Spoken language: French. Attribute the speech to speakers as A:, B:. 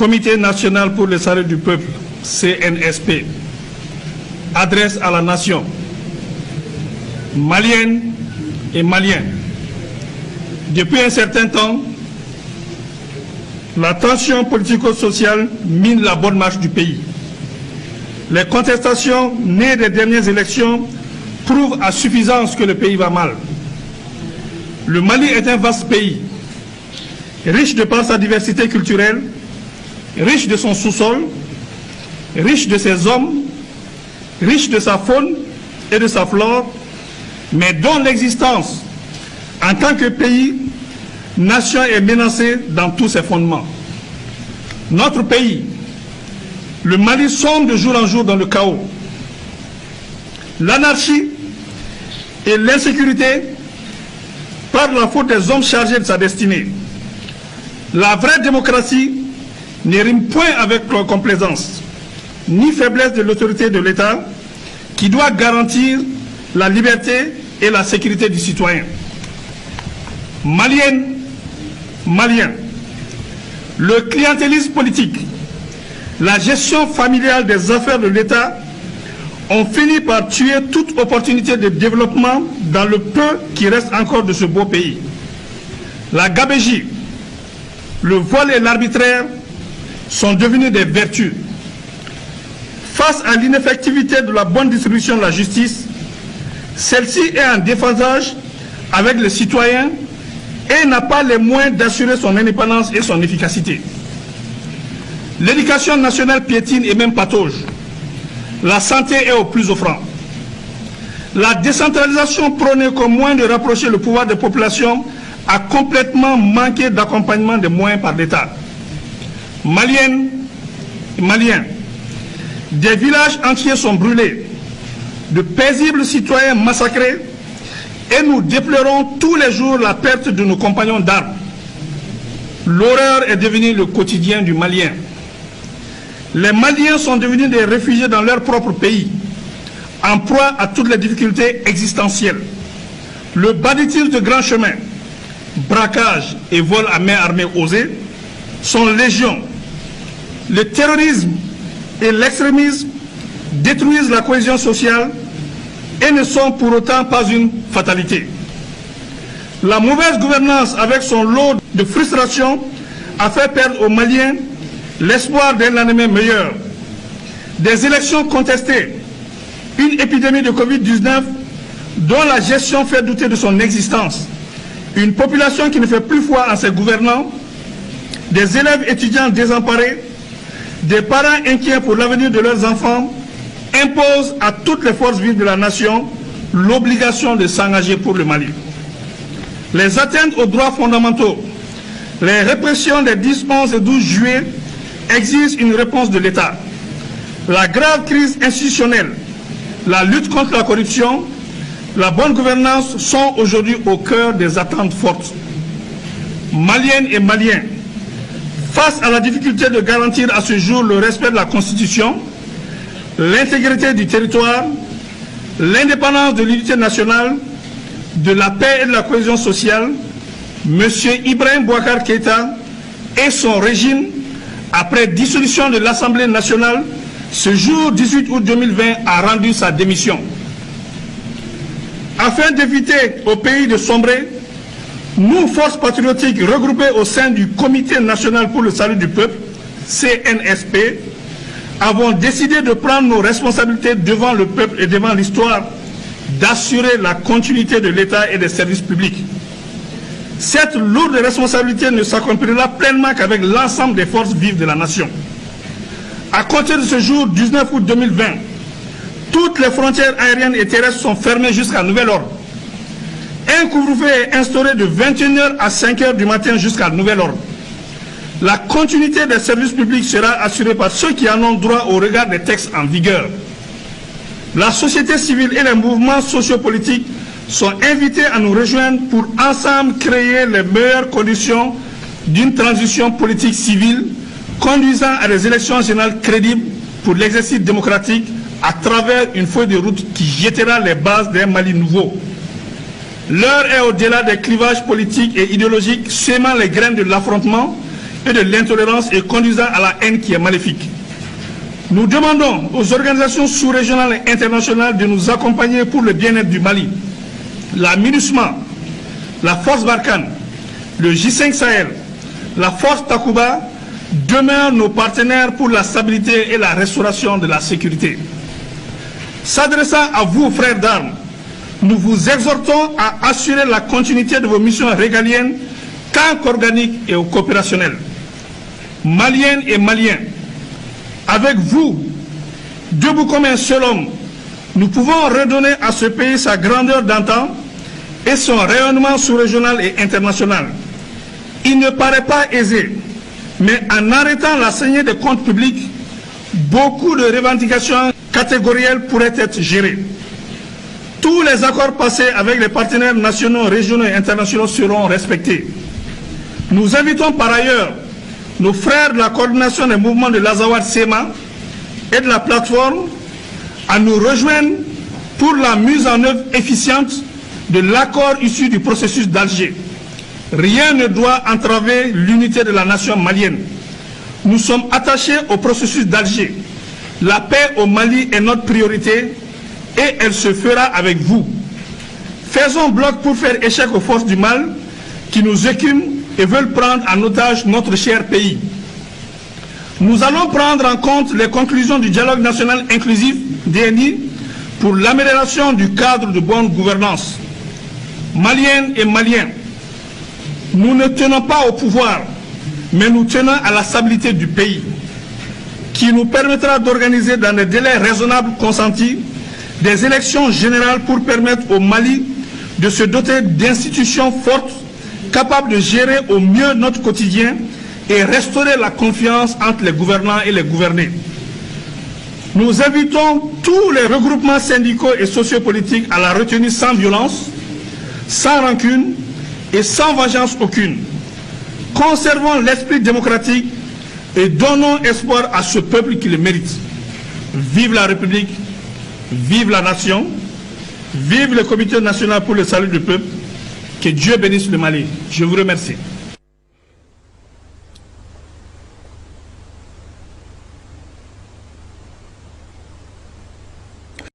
A: Comité national pour le salut du peuple, CNSP, adresse à la nation, maliennes et maliens. Depuis un certain temps, la tension politico-sociale mine la bonne marche du pays. Les contestations nées des dernières élections prouvent à suffisance que le pays va mal. Le Mali est un vaste pays, riche de par sa diversité culturelle, riche de son sous-sol, riche de ses hommes, riche de sa faune et de sa flore, mais dont l'existence en tant que pays, nation est menacée dans tous ses fondements. Notre pays, le Mali, sombre de jour en jour dans le chaos. L'anarchie et l'insécurité par la faute des hommes chargés de sa destinée. La vraie démocratie ne rime point avec complaisance, ni faiblesse de l'autorité de l'État qui doit garantir la liberté et la sécurité du citoyen. Maliennes, Maliens, le clientélisme politique, la gestion familiale des affaires de l'État ont fini par tuer toute opportunité de développement dans le peu qui reste encore de ce beau pays. La gabégie, le vol et l'arbitraire sont devenus des vertus. Face à l'ineffectivité de la bonne distribution de la justice, celle-ci est en déphasage avec les citoyens et n'a pas les moyens d'assurer son indépendance et son efficacité. L'éducation nationale piétine et même patauge. La santé est au plus offrant. La décentralisation prônée comme moyen de rapprocher le pouvoir des populations a complètement manqué d'accompagnement des moyens par l'État. Maliennes et Maliens, des villages entiers sont brûlés, de paisibles citoyens massacrés, et nous déplorons tous les jours la perte de nos compagnons d'armes. L'horreur est devenue le quotidien du Malien. Les Maliens sont devenus des réfugiés dans leur propre pays, en proie à toutes les difficultés existentielles. Le banditisme de grands chemins, braquage et vol à main armée osés sont légion. Le terrorisme et l'extrémisme détruisent la cohésion sociale et ne sont pour autant pas une fatalité. La mauvaise gouvernance avec son lot de frustration a fait perdre aux Maliens l'espoir d'un lendemain meilleur. Des élections contestées, une épidémie de Covid-19 dont la gestion fait douter de son existence, une population qui ne fait plus foi en ses gouvernants, des élèves étudiants désemparés, des parents inquiets pour l'avenir de leurs enfants, imposent à toutes les forces vives de la nation l'obligation de s'engager pour le Mali. Les atteintes aux droits fondamentaux, les répressions des 10, 11 et 12 juillet exigent une réponse de l'État. La grave crise institutionnelle, la lutte contre la corruption, la bonne gouvernance sont aujourd'hui au cœur des attentes fortes. Maliennes et Maliens, face à la difficulté de garantir à ce jour le respect de la Constitution, l'intégrité du territoire, l'indépendance de l'unité nationale, de la paix et de la cohésion sociale, M. Ibrahim Boubacar Keïta et son régime, après dissolution de l'Assemblée nationale, ce jour 18 août 2020, a rendu sa démission. Afin d'éviter au pays de sombrer, nous, forces patriotiques regroupées au sein du Comité national pour le salut du peuple, CNSP, avons décidé de prendre nos responsabilités devant le peuple et devant l'histoire, d'assurer la continuité de l'État et des services publics. Cette lourde responsabilité ne s'accomplira pleinement qu'avec l'ensemble des forces vives de la nation. À compter de ce jour, 19 août 2020, toutes les frontières aériennes et terrestres sont fermées jusqu'à nouvel ordre. Un couvre-feu est instauré de 21h à 5h du matin jusqu'à nouvel ordre. La continuité des services publics sera assurée par ceux qui en ont droit au regard des textes en vigueur. La société civile et les mouvements sociopolitiques sont invités à nous rejoindre pour ensemble créer les meilleures conditions d'une transition politique civile conduisant à des élections générales crédibles pour l'exercice démocratique à travers une feuille de route qui jettera les bases d'un Mali nouveau. L'heure est au-delà des clivages politiques et idéologiques sémant les graines de l'affrontement et de l'intolérance et conduisant à la haine qui est maléfique. Nous demandons aux organisations sous-régionales et internationales de nous accompagner pour le bien-être du Mali. La MINUSMA, la Force Barkhane, le J5 Sahel, la Force Takuba demeurent nos partenaires pour la stabilité et la restauration de la sécurité. S'adressant à vous, frères d'armes, nous vous exhortons à assurer la continuité de vos missions régaliennes tant qu'organiques et coopérationnelles. Maliennes et Maliens, avec vous, debout comme un seul homme, nous pouvons redonner à ce pays sa grandeur d'antan et son rayonnement sous-régional et international. Il ne paraît pas aisé, mais en arrêtant la saignée des comptes publics, beaucoup de revendications catégorielles pourraient être gérées. Tous les accords passés avec les partenaires nationaux, régionaux et internationaux seront respectés. Nous invitons par ailleurs nos frères de la coordination des mouvements de l'Azawad-Sema et de la plateforme à nous rejoindre pour la mise en œuvre efficiente de l'accord issu du processus d'Alger. Rien ne doit entraver l'unité de la nation malienne. Nous sommes attachés au processus d'Alger. La paix au Mali est notre priorité et elle se fera avec vous. Faisons bloc pour faire échec aux forces du mal qui nous écument et veulent prendre en otage notre cher pays. Nous allons prendre en compte les conclusions du dialogue national inclusif DNI pour l'amélioration du cadre de bonne gouvernance. Maliennes et Maliens, nous ne tenons pas au pouvoir, mais nous tenons à la stabilité du pays, qui nous permettra d'organiser dans des délais raisonnables consentis des élections générales pour permettre au Mali de se doter d'institutions fortes, capables de gérer au mieux notre quotidien et restaurer la confiance entre les gouvernants et les gouvernés. Nous invitons tous les regroupements syndicaux et sociopolitiques à la retenue sans violence, sans rancune et sans vengeance aucune. Conservons l'esprit démocratique et donnons espoir à ce peuple qui le mérite. Vive la République, vive la nation, vive le Comité national pour le salut du peuple. Que Dieu bénisse le Mali. Je vous remercie.